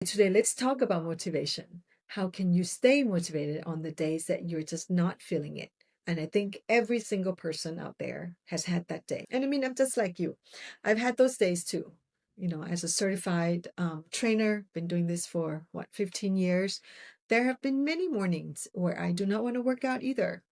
Today, let's talk about motivation. How can you stay motivated on the days that you're just not feeling it? And I think every single person out there has had that day. And I mean, I'm just like you. I've had those days too. As a certified trainer, been doing this for 15 years. There have been many mornings where I do not want to work out either.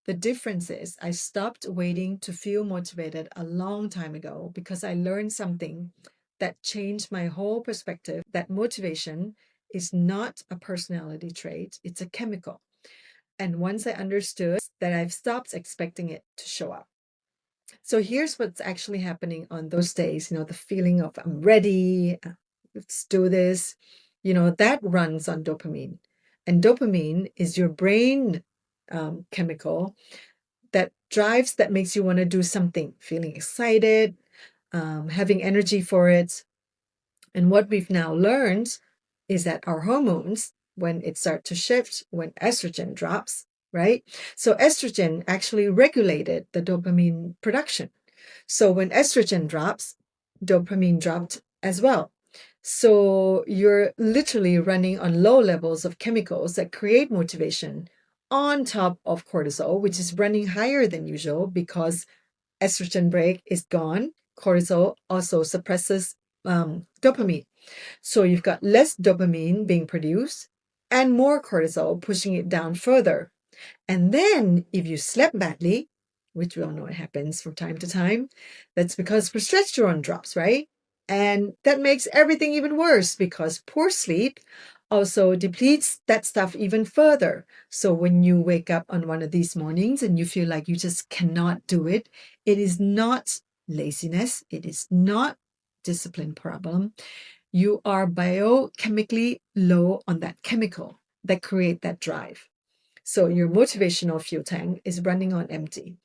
The difference is I stopped waiting to feel motivated a long time ago because I learned something that changed my whole perspective that motivation is not a personality trait, it's a chemical. And once I understood that, I've stopped expecting it to show up. So here's what's actually happening on those days, the feeling of I'm ready, let's do this, that runs on dopamine. And dopamine is your brain chemical that makes you want to do something, feeling excited, having energy for it. And what we've now learned is that our hormones, when it starts to shift, when estrogen drops, right? So estrogen actually regulated the dopamine production. So when estrogen drops, dopamine dropped as well. So you're literally running on low levels of chemicals that create motivation on top of cortisol, which is running higher than usual because estrogen break is gone. Cortisol also suppresses dopamine. So you've got less dopamine being produced and more cortisol pushing it down further. And then if you slept badly, which we all know it happens from time to time, that's because progesterone drops, right? And that makes everything even worse because poor sleep also depletes that stuff even further. So when you wake up on one of these mornings and you feel like you just cannot do it, it is not laziness. It is not discipline problem. You are biochemically low on that chemical that create that drive. So your motivational fuel tank is running on empty.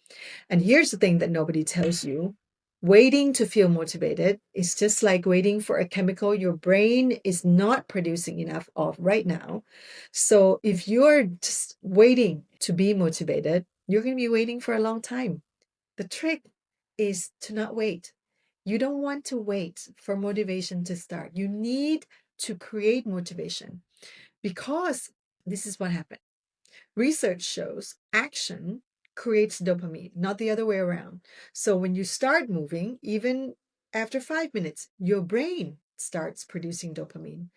And here's the thing that nobody tells you. Waiting to feel motivated is just like waiting for a chemical your brain is not producing enough of right now. So if you're just waiting to be motivated, you're going to be waiting for a long time. The trick is to not wait. You don't want to wait for motivation to start. You need to create motivation because this is what happened. Research shows action creates dopamine, not the other way around. So when you start moving, even after 5 minutes, your brain starts producing dopamine.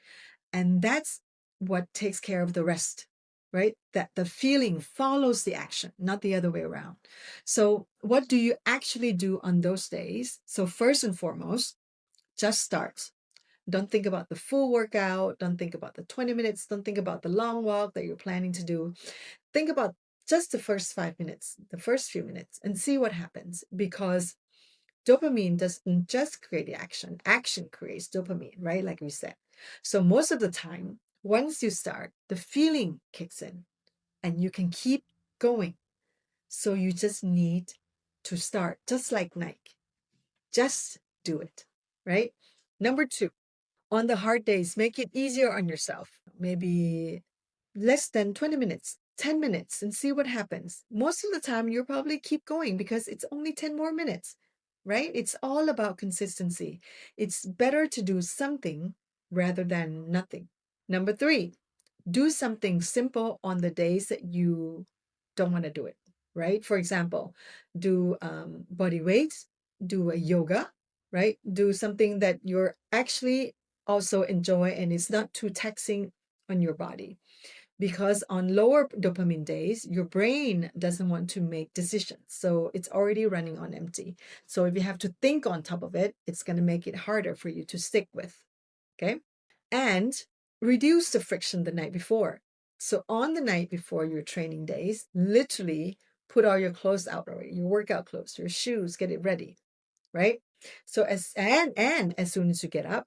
And that's what takes care of the rest, right? That the feeling follows the action, not the other way around. So what do you actually do on those days? So first and foremost, just start. Don't think about the full workout. Don't think about the 20 minutes. Don't think about the long walk that you're planning to do. Think about just the first 5 minutes, the first few minutes, and see what happens because dopamine doesn't just create the action. Action creates dopamine, right? Like we said. So most of the time, once you start, the feeling kicks in and you can keep going. So you just need to start, just like Nike. Just do it, right? Number two, on the hard days, make it easier on yourself. Maybe less than 20 minutes, 10 minutes, and see what happens. Most of the time, you'll probably keep going because it's only 10 more minutes, right? It's all about consistency. It's better to do something rather than nothing. Number three, do something simple on the days that you don't want to do it, right? For example, do body weights, do a yoga, right? Do something that you're actually also enjoy and it's not too taxing on your body. Because on lower dopamine days, your brain doesn't want to make decisions. So it's already running on empty. So if you have to think on top of it, it's going to make it harder for you to stick with. Okay. And reduce the friction the night before. So on the night before your training days, literally put all your clothes out already, your workout clothes, your shoes, get it ready. Right. So as soon as you get up,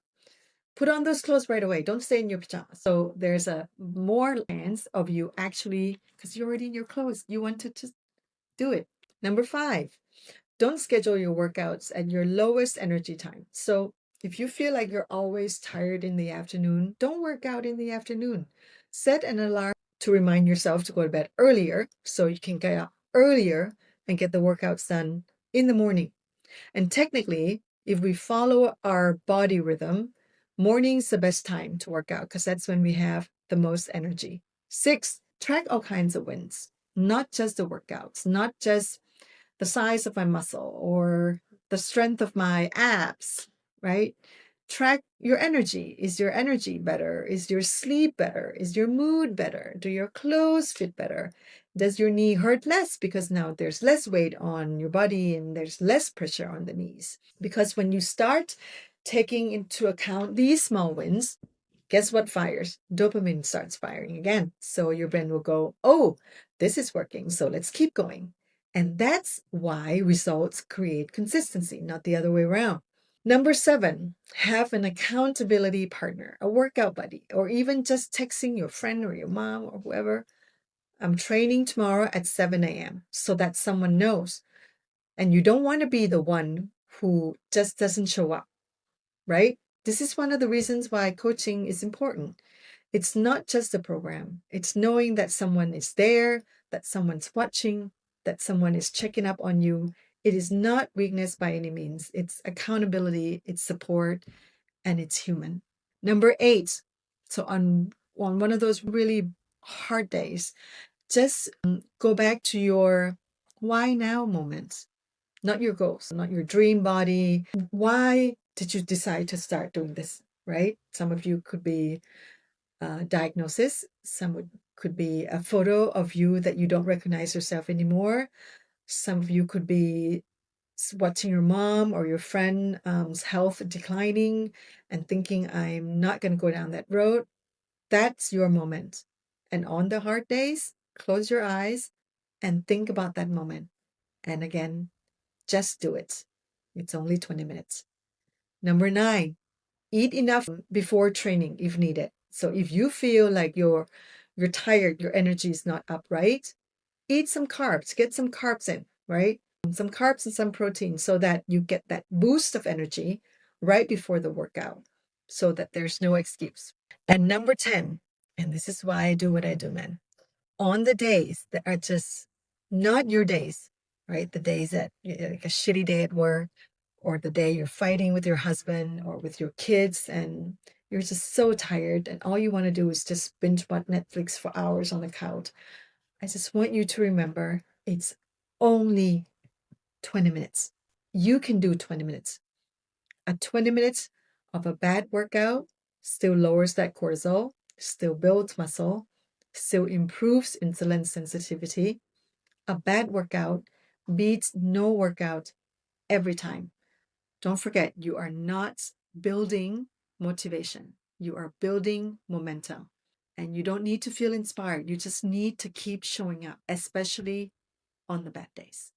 put on those clothes right away. Don't stay in your pajamas. So there's a more chance of you actually, because you're already in your clothes, you want to just do it. Number five, don't schedule your workouts at your lowest energy time. So if you feel like you're always tired in the afternoon, don't work out in the afternoon. Set an alarm to remind yourself to go to bed earlier so you can get up earlier and get the workouts done in the morning. And technically, if we follow our body rhythm, Morning's the best time to work out because that's when we have the most energy. 6, track all kinds of wins, not just the workouts, not just the size of my muscle or the strength of my abs, right? Track your energy. Is your energy better? Is your sleep better? Is your mood better? Do your clothes fit better? Does your knee hurt less because now there's less weight on your body and there's less pressure on the knees? Because when you start taking into account these small wins, guess what fires? Dopamine starts firing again. So your brain will go, oh, this is working. So let's keep going. And that's why results create consistency, not the other way around. Number 7, have an accountability partner, a workout buddy, or even just texting your friend or your mom or whoever. I'm training tomorrow at 7 a.m. so that someone knows. And you don't want to be the one who just doesn't show up, right? This is one of the reasons why coaching is important. It's not just a program. It's knowing that someone is there, that someone's watching, that someone is checking up on you. It is not weakness by any means. It's accountability, it's support, and it's human. Number 8. So on one of those really hard days, just go back to your why now moments, not your goals, not your dream body. Why did you decide to start doing this, right? Some of you could be diagnosis. Could be a photo of you that you don't recognize yourself anymore. Some of you could be watching your mom or your friend's health declining and thinking, I'm not going to go down that road. That's your moment. And on the hard days, close your eyes and think about that moment. And again, just do it. It's only 20 minutes. Number 9, eat enough before training if needed. So if you feel like you're tired, your energy is not up, right? Eat some carbs, get some carbs in, right? Some carbs and some protein so that you get that boost of energy right before the workout so that there's no excuse. And number 10, and this is why I do what I do, man. On the days that are just not your days, right? The days that like a shitty day at work, or the day you're fighting with your husband or with your kids and you're just so tired and all you want to do is just binge watch Netflix for hours on the couch. I just want you to remember it's only 20 minutes. You can do 20 minutes. A 20 minutes of a bad workout still lowers that cortisol, still builds muscle, still improves insulin sensitivity. A bad workout beats no workout every time. Don't forget, you are not building motivation. You are building momentum. And you don't need to feel inspired. You just need to keep showing up, especially on the bad days.